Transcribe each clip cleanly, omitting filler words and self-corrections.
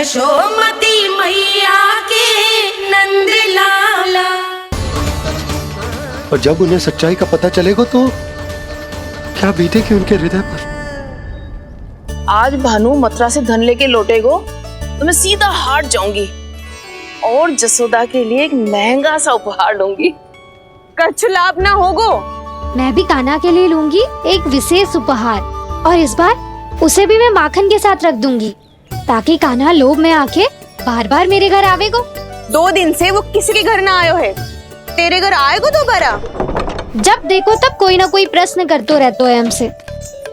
यशोमती मैया के नंद लाला। और जब उन्हें सच्चाई का पता चलेगा तो क्या बीतेगी उनके हृदय पर। आज भानु मथुरा से धन लेके लौटेगो तो मैं सीधा हाट जाऊंगी और जसोदा के लिए एक महंगा सा उपहार लूंगी। कछु लाभ ना होगो। मैं भी कान्हा के लिए लूंगी एक विशेष उपहार, और इस बार उसे भी मैं माखन के साथ रख दूंगी ताकि कान्हा लोभ में आके बार बार मेरे घर आवेगो। 2 दिन से वो किसी के घर ना आयो है, तेरे घर आएगो दोबारा। जब देखो तब कोई ना कोई प्रश्न करते रहते है हमसे,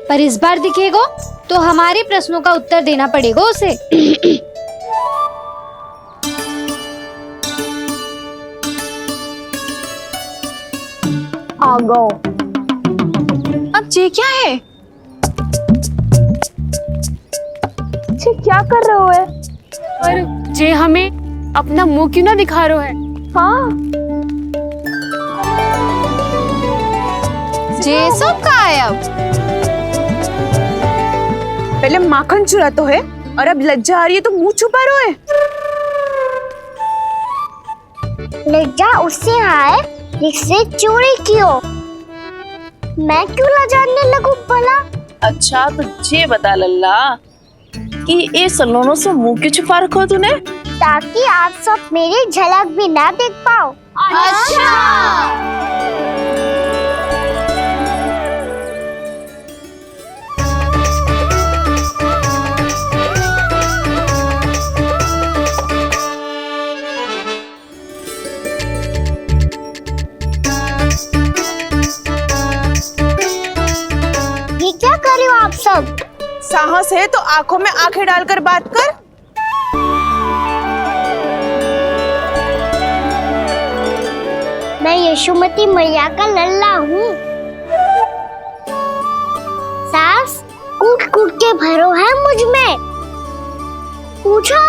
पर इस बार दिखेगो तो हमारे प्रश्नों का उत्तर देना पड़ेगा उसे। आ गो। अब ये क्या है? ये क्या कर रहे हो है? पर जे हमें अपना मुंह क्यों ना दिखा रहा है? हाँ, जे सब का है अब? पहले माखन चुरा तो है और अब लज्जा आ रही है तो मुंह छुपा रहे है। लज्जा उससे है जिससे चोरी कियो। मैं क्यों लजाने लगूं भला? अच्छा तो ये बता लल्ला कि ये सलोनों से मुंह क्यों छुपा रखो तूने? ताकि आप सब मेरी झलक भी ना देख पाओ। अच्छा। ये क्या कर रहे हो आप सब? साहस है तो आंखों में आंखें डालकर बात कर। मैं यशोमती मैया का लल्ला हूँ। सास कूट कूट के भरो है मुझ में। पूछो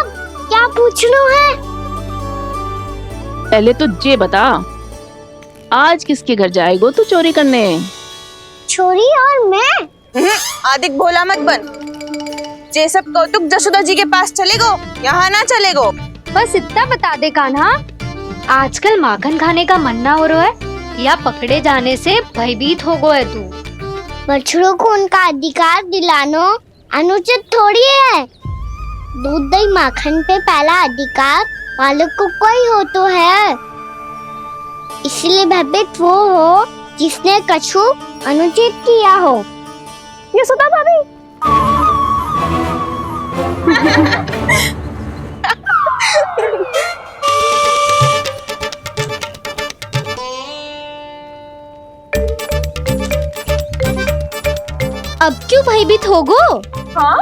क्या पूछना है? पहले तो ये बता, आज किसके घर जाएगो तू चोरी करने? छोरी और मैं। आदिक भोला मत बन। ये सब कौतुक जसोदा जी के पास चलेगो, यहाँ ना चलेगो। बस इतना बता दे कान्हा, आजकल माखन खाने का मन ना हो रहा है या पकड़े जाने से भयभीत हो गए तू? बछड़ों को उनका अधिकार दिलाना अनुचित थोड़ी है। दूध दही माखन पे पहला अधिकार मालिक को कोई हो तो है। इसलिए भयभीत वो हो जिसने कछु अनुचित किया हो। यशोदा भाभी। अब क्यों भयभीत हो गो? हाँ?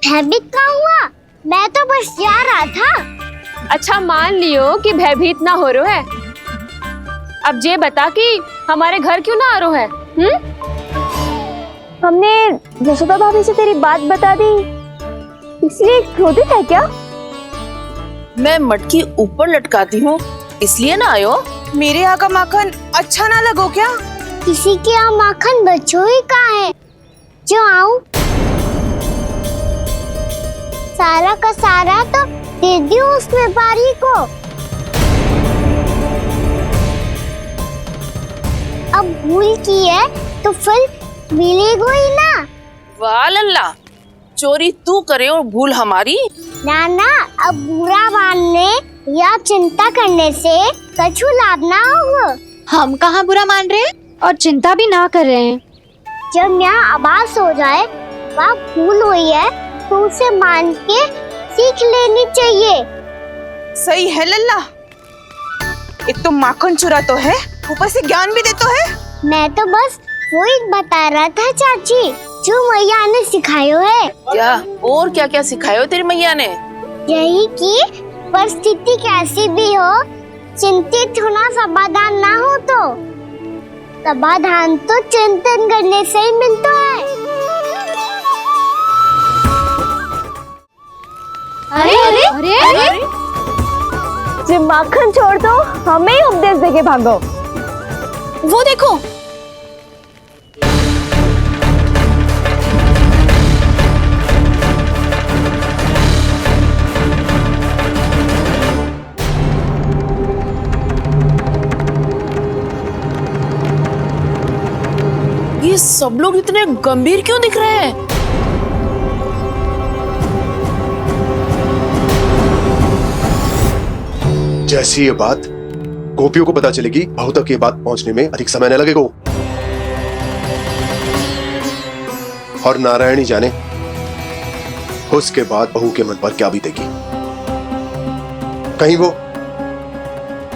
भयभीत का हुआ? मैं तो बस जा रहा था। अच्छा मान लियो कि भयभीत ना हो रहा है, अब ये बता कि हमारे घर क्यों ना आ रहा है? हमने यशोदा भाभी से तेरी बात बता दी, इसलिए क्रोधित है क्या? मैं मटकी ऊपर लटकाती हूँ इसलिए ना आयो? मेरे यहाँ का माखन अच्छा ना लगो क्या? किसी के यहाँ माखन बच्चों ही कहाँ है जो आऊं? सारा का सारा तो दे दियो उस व्यापारी को। अब भूल की है तो फिर मिलेगो ही ना। वाह लल्ला, चोरी तू करे और भूल हमारी। नाना, अब बुरा मानने या चिंता करने से कछु लाभ ना होगा। हम कहाँ बुरा मान रहे हैं और चिंता भी ना कर रहे हैं। जब यहाँ आभास हो जाए वहाँ भूल हुई है तो उसे मान के सीख लेनी चाहिए। सही है लल्ला, एक तो माखन चुरा तो है, ऊपर से ज्ञान भी देता है। मैं तो बस वही बता रहा था चाची जो मैया ने सिखायो है। क्या और क्या क्या सिखायो तेरी मैया ने? यही कि परिस्थिति कैसी भी हो, चिंतित होना समाधान ना हो तो समाधान तो चिंतन करने से ही मिलता है। अरे अरे अरे, अरे? जब माखन छोड़ दो हमें ही उपदेश देके भागो। वो देखो, सब लोग इतने गंभीर क्यों दिख रहे हैं? जैसी ये बात गोपियों को पता चलेगी, बहू तक ये बात पहुंचने में अधिक समय न लगेगा। और नारायण ही जाने उसके बाद बहू के मन पर क्या बीतेगी।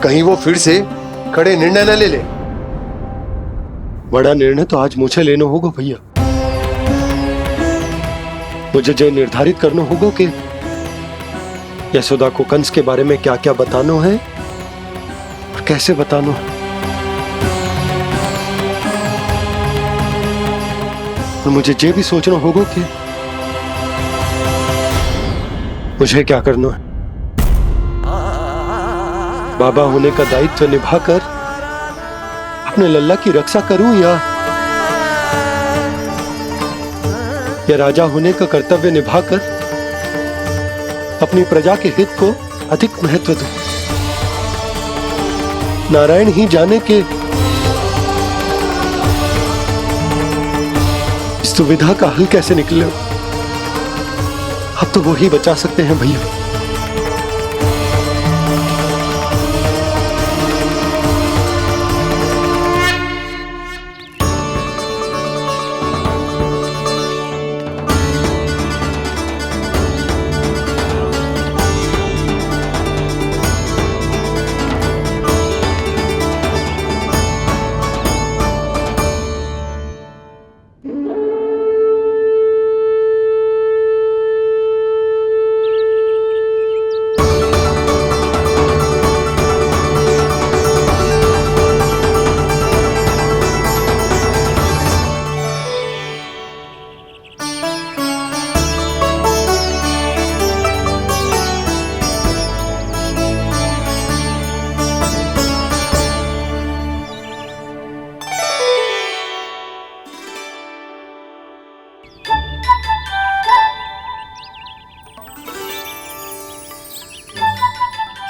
कहीं वो फिर से खड़े निर्णय न ले ले। बड़ा निर्णय तो आज मुझे लेना होगा भैया। मुझे जो निर्धारित करना होगा कि यशोदा को कंस के बारे में क्या क्या बताना है और कैसे बताना है। और मुझे ये भी सोचना होगा कि मुझे क्या करना है। बाबा होने का दायित्व निभाकर अपने लल्ला की रक्षा करूं या राजा होने का कर्तव्य निभाकर अपनी प्रजा के हित को अधिक महत्व दूं। नारायण ही जाने के इस दुविधा का हल कैसे निकले। अब तो वो ही बचा सकते हैं भैया।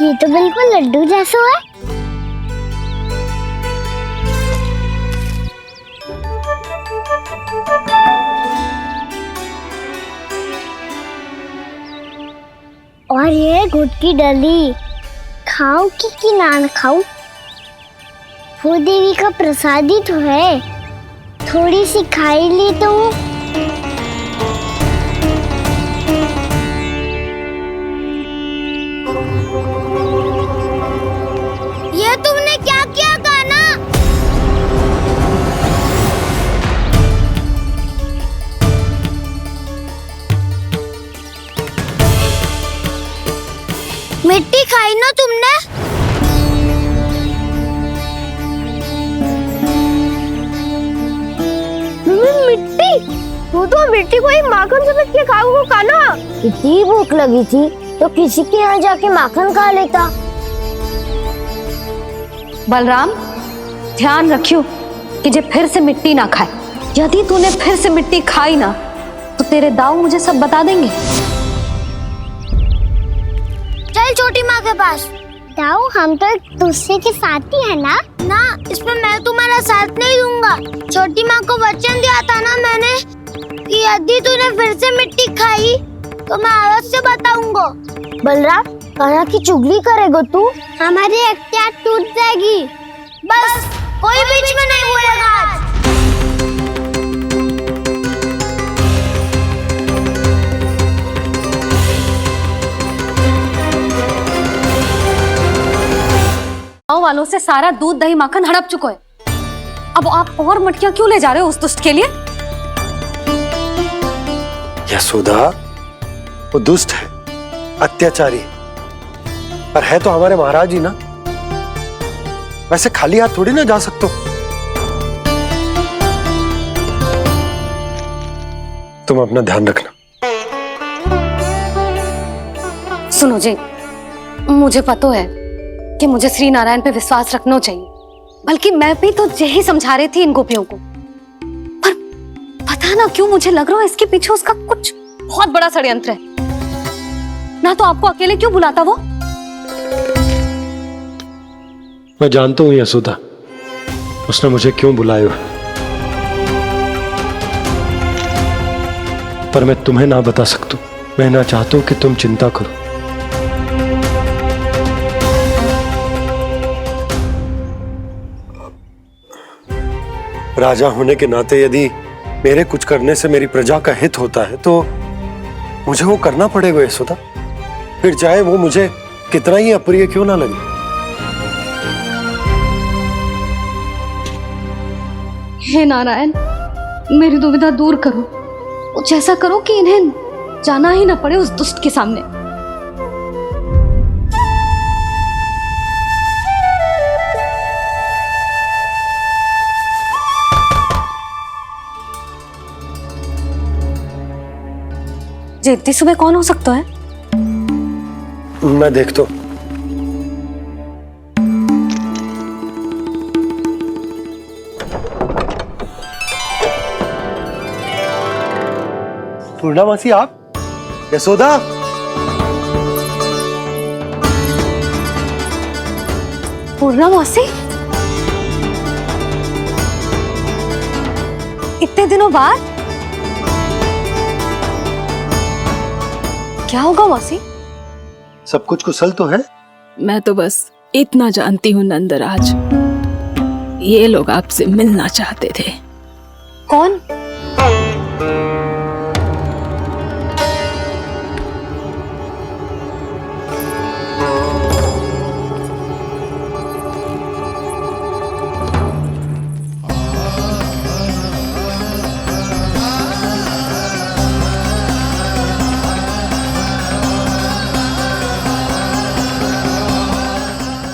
ये तो बिल्कुल लड्डू जैसा है। और ये गुड़ की डली खाऊं कि ना खाऊं? वो देवी का प्रसाद ही तो है, थोड़ी सी खाई ली तो। ये तुमने क्या किया कान्हा? मिट्टी खाई ना तुमने? मिट्टी? तू तो मिट्टी को ही माखन से के खाओगे कान्हा। इतनी भूख लगी थी तो किसी के यहाँ जाके माखन खा लेता। बलराम, ध्यान रखियो कि जे फिर से मिट्टी ना खाए। यदि तूने फिर से मिट्टी खाई ना तो तेरे दाऊ मुझे सब बता देंगे। चल छोटी माँ के पास। दाऊ, हम तो एक दूसरे के साथी है ना? ना, इसमें मैं तुम्हारा साथ नहीं दूंगा। छोटी माँ को वचन दिया था ना मैंने कि यदि तूने फिर से मिट्टी खाई तो मैं अवश्य बताऊंगा। बलराम, कान्हा की चुगली करेगा तू? हमारी अख्तियार टूट जाएगी। बस कोई बीच में नहीं बोलेगा आज। गाँव वालों से सारा दूध दही माखन हड़प चुका है। अब आप और मटकियां क्यों ले जा रहे हो उस दुष्ट के लिए? यशोदा, वो दुष्ट है, अत्याचारी, पर है तो हमारे महाराज ही ना। वैसे खाली हाथ थोड़ी ना जा सकते। तुम अपना ध्यान रखना। सुनो जी, मुझे पता है कि मुझे श्री नारायण पे विश्वास रखना चाहिए, बल्कि मैं भी तो यही समझा रही थी इन गोपियों को। पर पता ना क्यों मुझे लग रहा है इसके पीछे उसका कुछ बहुत बड़ा षड्यंत्र है। ना तो आपको अकेले क्यों बुलाता वो? मैं जानता हूं यशोदा, उसने मुझे क्यों बुलाया। पर मैं तुम्हें ना बता सकता हूं। मैं ना चाहता हूं कि तुम चिंता करो। राजा होने के नाते यदि मेरे कुछ करने से मेरी प्रजा का हित होता है तो मुझे वो करना पड़ेगा यशोदा, फिर चाहे वो मुझे कितना ही अप्रिय क्यों ना लगे। हे नारायण, मेरी दुविधा दूर करो। कुछ ऐसा करो कि इन्हें जाना ही ना पड़े उस दुष्ट के सामने। जी इतनी सुबह कौन हो सकता है? मैं देखता हूं। पूर्णा मासी, आप? यशोदा, पूर्णा मौसी, इतने दिनों बाद? क्या होगा मौसी? सब कुछ कुशल तो है? मैं तो बस इतना जानती हूँ नंदराज, ये लोग आपसे मिलना चाहते थे। कौन?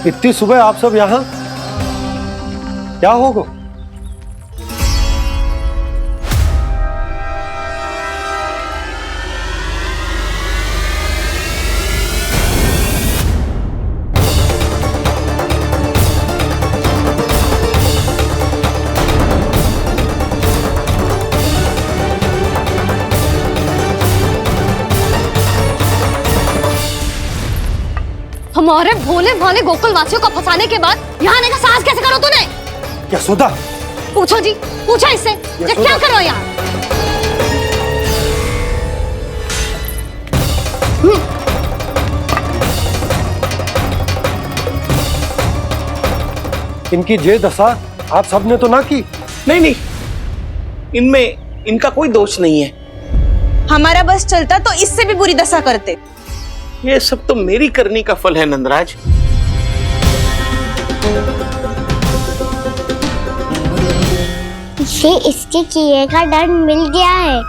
इतनी सुबह आप सब यहाँ? क्या होगा? हमारे भोले भाले गोकुल वासियों को फंसाने के बाद यहाँ आने का साहस कैसे करो तूने? यशोदा, पूछो जी, पूछो इससे, ये क्या करो यहाँ? इनकी जे दशा आप सबने तो ना की। नहीं नहीं, इनमें इनका कोई दोष नहीं है। हमारा बस चलता तो इससे भी बुरी दशा करते। ये सब तो मेरी करनी का फल है नंदराज। इसे इसके किए का दंड मिल गया है।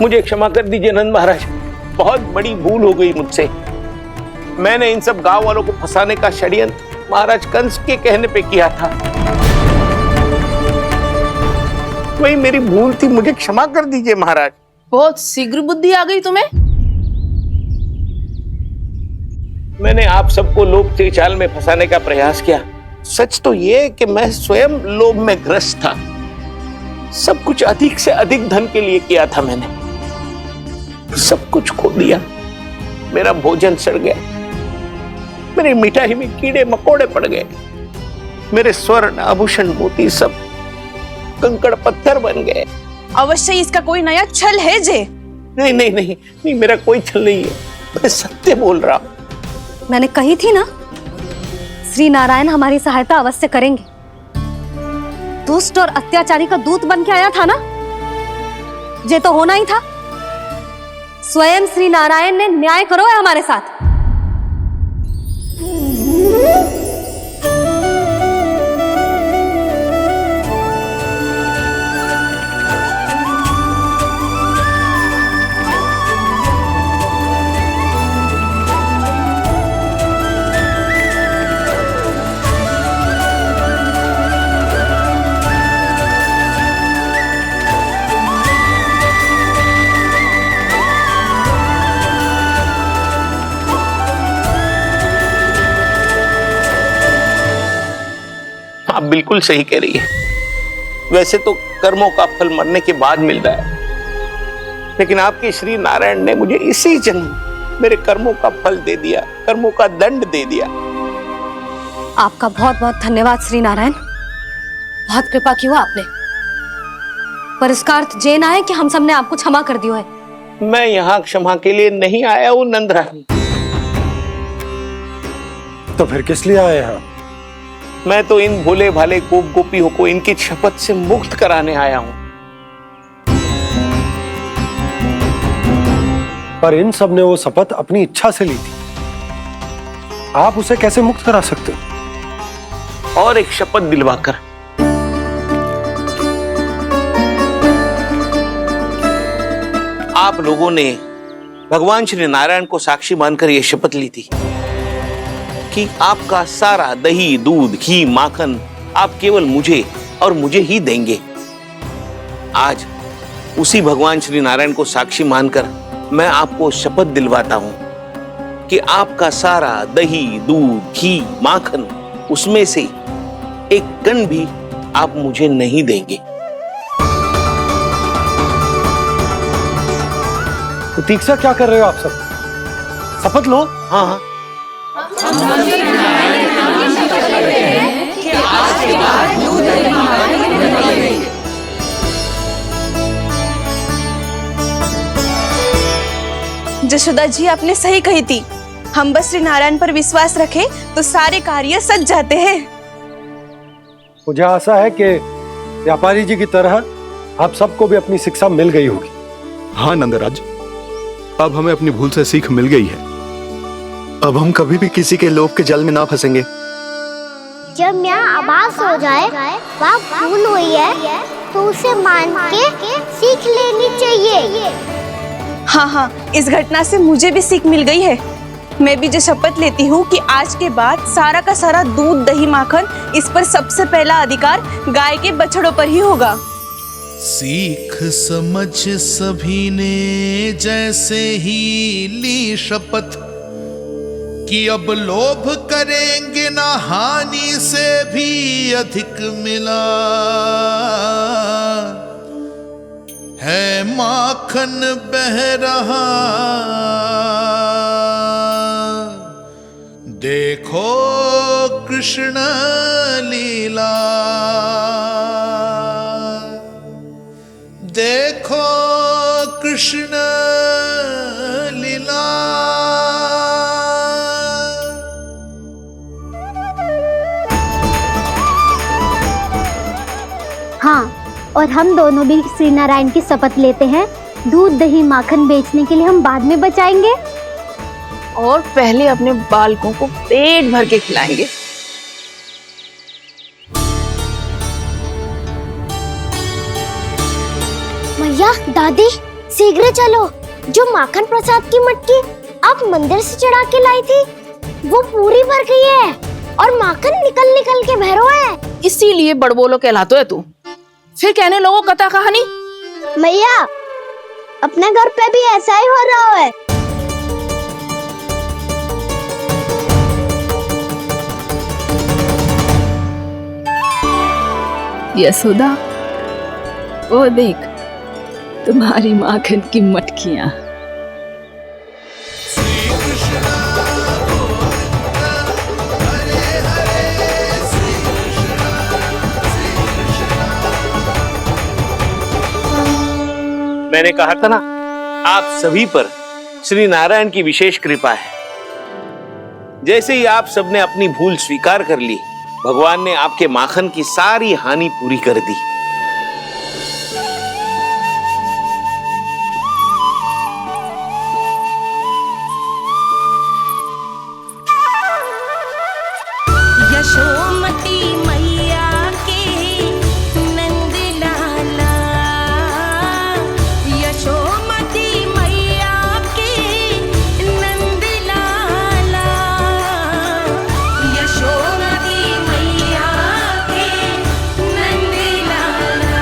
मुझे क्षमा कर दीजिए नंद महाराज, बहुत बड़ी भूल हो गई मुझसे। मैंने इन सब गांव वालों को फंसाने का षड्यंत्र महाराज कंस के कहने पे किया था। वही मेरी भूल थी, मुझे क्षमा कर दीजिए महाराज। बहुत शीघ्र बुद्धि आ गई तुम्हें। मैंने आप सबको लोभ के चाल में फंसाने का प्रयास किया। सच तो ये कि मैं स्वयं लोभ में ग्रस्त था। सब कुछ अधिक से अधिक धन के लिए किया था मैंने। सब कुछ खो दिया। मेरा भोजन सड़ गया, मेरी मिठाई में कीड़े मकोड़े पड़ गए, मेरे स्वर्ण आभूषण मोती सब कंकड़ पत्थर बन गए। अवश्य इसका कोई नया छल है जे। नहीं नहीं नहीं नहीं, मेरा कोई छल नहीं है, मैं सत्य बोल रहा हूं। मैंने कही थी ना, श्री नारायण हमारी सहायता अवश्य करेंगे। दुष्ट और अत्याचारी का दूत बन के आया था ना, ये तो होना ही था। स्वयं श्री नारायण ने न्याय करो है हमारे साथ। आप बिल्कुल सही कह रही है। वैसे तो कर्मों का फल मरने के बाद मिल रहा है, लेकिन आपके श्री नारायण ने मुझे इसी जन्म मेरे कर्मों का फल दे दिया, कर्मों का दंड दे दिया। आपका बहुत बहुत धन्यवाद श्री नारायण। बहुत कृपा की हो आपने, पर इसका अर्थ ये ना है कि हम सबने आपको क्षमा कर दियो है। मैं यहाँ क्षमा के लिए नहीं आया हूँ नंदरानी। तो फिर किस लिए आए हैं? मैं तो इन भोले भाले गोप गोपियों को इनकी शपथ से मुक्त कराने आया हूँ। पर इन सब ने वो शपथ अपनी इच्छा से ली थी, आप उसे कैसे मुक्त करा सकते हो? और एक शपथ दिलवाकर। आप लोगों ने भगवान श्री नारायण को साक्षी मानकर यह शपथ ली थी कि आपका सारा दही, दूध, घी, माखन आप केवल मुझे और मुझे ही देंगे। आज उसी भगवान श्री नारायण को साक्षी मानकर मैं आपको शपथ दिलवाता हूं कि आपका सारा दही, दूध, घी, माखन उसमें से एक कण भी आप मुझे नहीं देंगे। प्रतीक्षा क्या कर रहे हो आप सब? शपथ लो। हाँ हाँ। जशोदा जी, आपने सही कही थी। हम बस श्री नारायण पर विश्वास रखें तो सारे कार्य सज जाते हैं। मुझे आशा है कि व्यापारी जी की तरह आप सबको भी अपनी शिक्षा मिल गई होगी। हाँ नंदराज, अब हमें अपनी भूल से सीख मिल गई है। अब हम कभी भी किसी के लोभ के जल में ना फंसेंगे। जब यहाँ आभास हो जाए वह भूल हुई है तो उसे मान के सीख लेनी चाहिए। हाँ हाँ, इस घटना से मुझे भी सीख मिल गई है। मैं भी जो शपथ लेती हूँ कि आज के बाद सारा का सारा दूध, दही, माखन इस पर सबसे पहला अधिकार गाय के बछड़ों पर ही होगा। सीख समझ सभी ने जैसे ही ली शपथ कि अब लोभ करेंगे ना हानि से भी अधिक मिला है, माखन बह रहा देखो कृष्ण लीला, देखो कृष्ण लीला। हाँ, और हम दोनों भी श्री नारायण की शपथ लेते हैं, दूध, दही, माखन बेचने के लिए हम बाद में बचाएंगे और पहले अपने बालकों को पेट भर के खिलाएंगे। मैया, दादी, शीघ्र चलो। जो माखन प्रसाद की मटकी आप मंदिर से चढ़ा के लाई थी वो पूरी भर गई है और माखन निकल निकल के भरो है। इसीलिए बड़बोलो कहलाते है तू। फिर कहने लगो कथा कहानी। मैया, अपने घर पे भी ऐसा ही हो रहा है। यशोदा, वो देख तुम्हारी माखन की मटकियां। मैंने कहा था ना, आप सभी पर श्री नारायण की विशेष कृपा है। जैसे ही आप सबने अपनी भूल स्वीकार कर ली, भगवान ने आपके माखन की सारी हानि पूरी कर दी। यशोमती मैया के नंद लाला, यशोमती मैया के नंद लाला, यशोमती मैया के नंद लाला,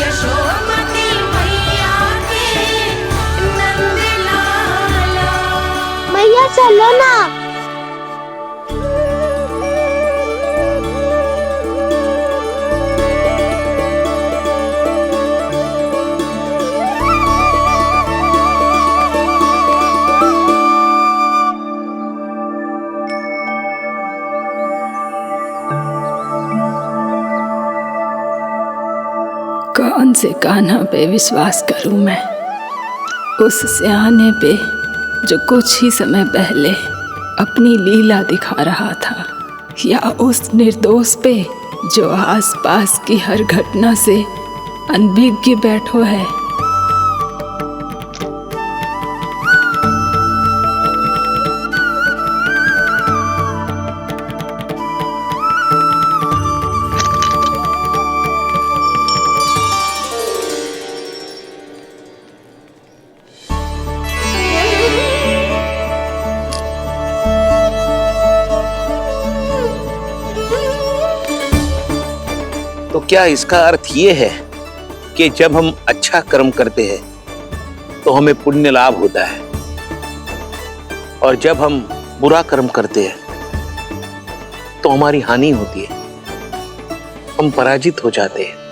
यशोमती मैया के नंद लाला। मैया चलो ना। कौन से कान्हा पे विश्वास करूं मैं? उस सियाने पे जो कुछ ही समय पहले अपनी लीला दिखा रहा था, या उस निर्दोष पे जो आसपास की हर घटना से अनभिज्ञ बैठो है? तो क्या इसका अर्थ ये है कि जब हम अच्छा कर्म करते हैं तो हमें पुण्य लाभ होता है, और जब हम बुरा कर्म करते हैं तो हमारी हानि होती है, हम पराजित हो जाते हैं?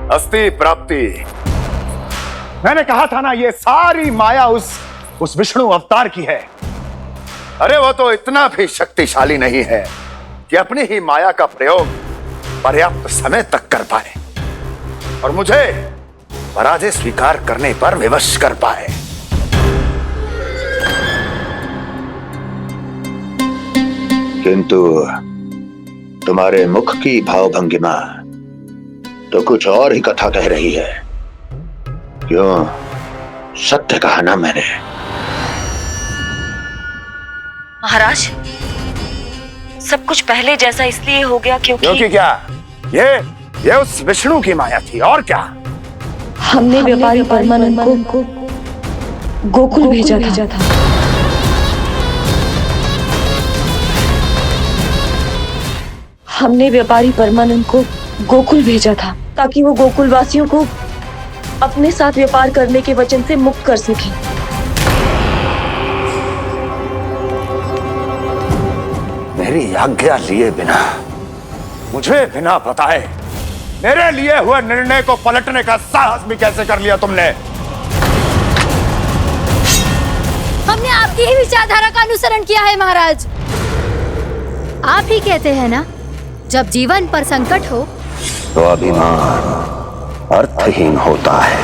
अस्ति प्राप्ति। मैंने कहा था ना, ये सारी माया उस विष्णु अवतार की है। अरे वो तो इतना भी शक्तिशाली नहीं है कि अपनी ही माया का प्रयोग पर्याप्त समय तक कर पाए और मुझे पराजय स्वीकार करने पर विवश कर पाए। किंतु तुम्हारे मुख की भावभंगिमा तो कुछ और ही कथा कह रही है। क्यों? सत्य कहा ना मैंने। महाराज, सब कुछ पहले जैसा इसलिए हो गया क्योंकि क्या? ये उस विष्णु की माया थी, और क्या? हमने व्यापारी परमानंद को गोकुल भेजा था। हमने व्यापारी परमानंद को गोकुल भेजा था ताकि वो गोकुल वासियों को अपने साथ व्यापार करने के वचन से मुक्त कर सके। मेरी आज्ञा लिए बिना, मुझे बिना बताए मेरे लिए हुए निर्णय को पलटने का साहस भी कैसे कर लिया तुमने? हमने आपकी ही विचारधारा का अनुसरण किया है महाराज। आप ही कहते हैं ना, जब जीवन पर संकट हो तो अभिमान अर्थहीन होता है,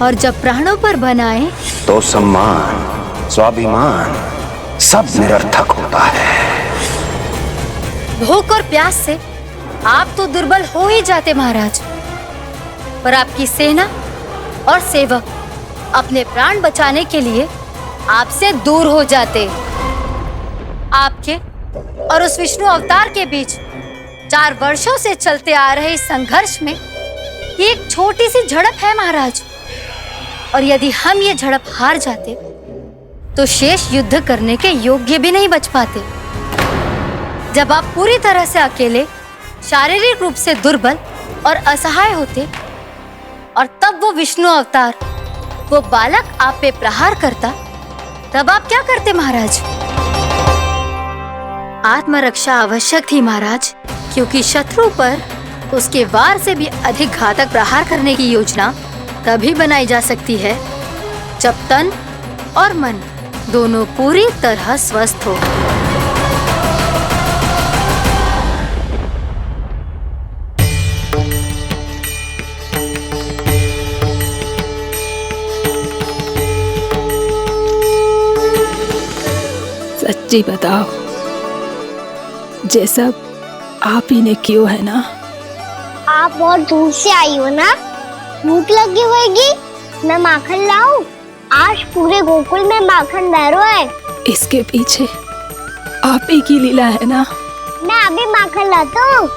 और जब प्राणों पर बनाए तो सम्मान स्वाभिमान सब निरर्थक होता है। भूख और प्यास से आप तो दुर्बल हो ही जाते महाराज, पर आपकी सेना और सेवक अपने प्राण बचाने के लिए आपसे दूर हो जाते। आपके और उस विष्णु अवतार के बीच 4 वर्षों से चलते आ रहे इस संघर्ष में ये एक छोटी सी झड़प है महाराज, और यदि हम ये झड़प हार जाते तो शेष युद्ध करने के योग्य भी नहीं बच पाते। जब आप पूरी तरह से अकेले, शारीरिक रूप से दुर्बल और असहाय होते, और तब वो विष्णु अवतार, वो बालक आप पे प्रहार करता, तब आप क्या करते महाराज? आत्मरक्षा आवश्यक थी महाराज, क्योंकि शत्रु पर उसके वार से भी अधिक घातक प्रहार करने की योजना तभी बनाई जा सकती है जब तन और मन दोनों पूरी तरह स्वस्थ हो। सच्ची बताओ, ये सब आप ही ने क्यों है ना? आप बहुत दूर से आई हो ना, भूख लगी होगी। मैं माखन लाऊं? आज पूरे गोकुल में माखन बह रहा है। इसके पीछे आप ही की लीला है ना? मैं अभी माखन लाता हूँ।